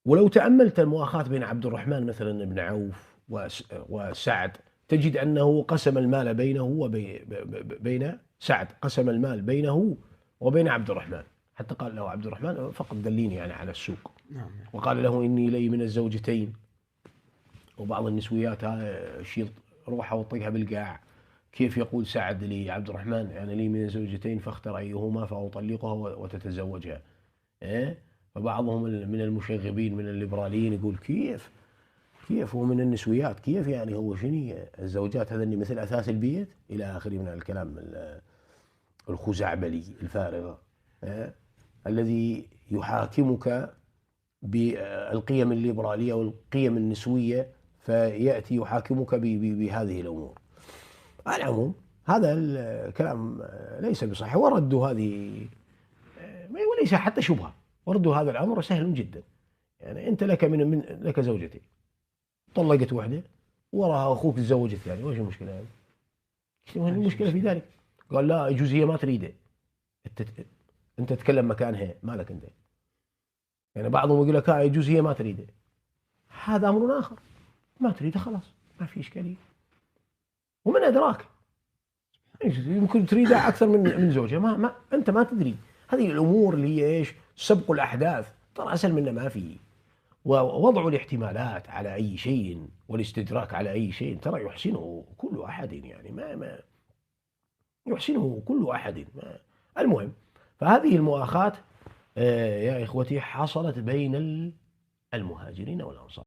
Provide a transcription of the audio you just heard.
ولو تأملت المؤاخاة بين عبد الرحمن مثلا بن عوف وسعد، تجد أنه قسم المال بينه بين سعد، قسم المال بينه وبين عبد الرحمن، حتى قال له عبد الرحمن فقط دليني يعني على السوق، نعم. وقال له إني لي من الزوجتين وبعض النسويات شيل روحها وطيها بالقاع. كيف يقول سعد لعبد الرحمن يعني لي من الزوجتين فاختر أيهما فأطلقها وتتزوجها. إيه؟ فبعضهم من المشغبين من الليبراليين يقول كيف هو من النسويات، كيف يعني هو شنو الزوجات هذني مثل أثاث البيت إلى آخره من الكلام الخزعبلي الفارغ. إيه؟ الذي يحاكمك بالقيم الليبرالية والقيم النسوية، فيأتي يحاكمك بهذه الأمور. على العموم هذا الكلام ليس بصحيح، وردوا هذه وليس حتى شبهة، وردوا هذا الأمر سهل جدا. يعني أنت لك لك زوجتين، طلقت واحدة وراها أخوك تزوج الثانية، وش المشكلة يعني؟ شو المشكلة في ذلك؟ قال لا يجوز هي ما تريده، أنت أنت تتكلم مكانها مالك أنت. يعني بعضهم يقول لك يجوز هي ما تريده، هذا أمر آخر، ما تريده خلاص ما في إشكالية. ومن أدراك يمكن تريدها أكثر من زوجها، أنت ما تدري. هذه الأمور اللي هي إيش سبق الأحداث ترى أسهل منه ما في. ووضع الاحتمالات على أي شيء والاستدراك على أي شيء ترى يحسنه كل أحد، يعني ما يحسنه كل أحد. المهم، فهذه المؤاخاة يا إخوتي حصلت بين المهاجرين والأنصار.